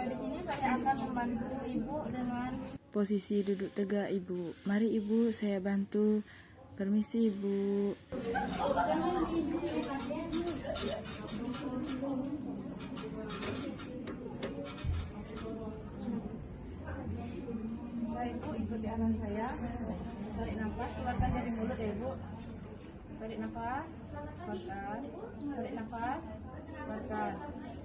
Di sini saya akan membantu Ibu dengan posisi duduk tegak Ibu. Mari Ibu, saya bantu. Permisi Ibu. Baik Bu, ikuti arahan saya. Tarik nafas, keluarkan dari mulut ya Ibu. Tarik nafas, keluarkan. Tarik nafas, keluarkan.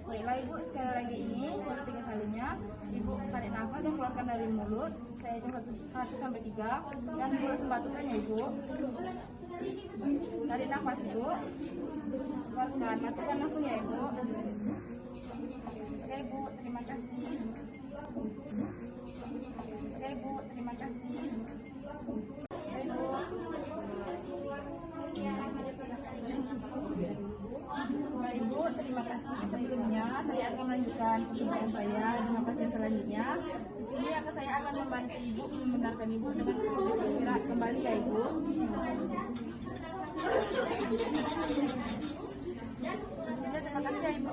Baiklah Ibu, sekali lagi ini baru 3 kalinya. Ibu tarik nafas dan keluarkan dari mulut. Saya hitung 1 sampai 3 dan Ibu langsung batukan ya Ibu. Tarik nafas Ibu, keluarkan. Batukan langsung ya Ibu. Oke Ibu, terima kasih. Oke Ibu, terima kasih. Oke Ibu. Baik Ibu, terima kasih. Sebelumnya saya akan melanjutkan pertemuan saya dengan pasien selanjutnya. Di sini saya akan membantu Ibu membenarkan Ibu dengan posisi istirahat kembali ya Ibu. Sebelumnya terima kasih ya Ibu.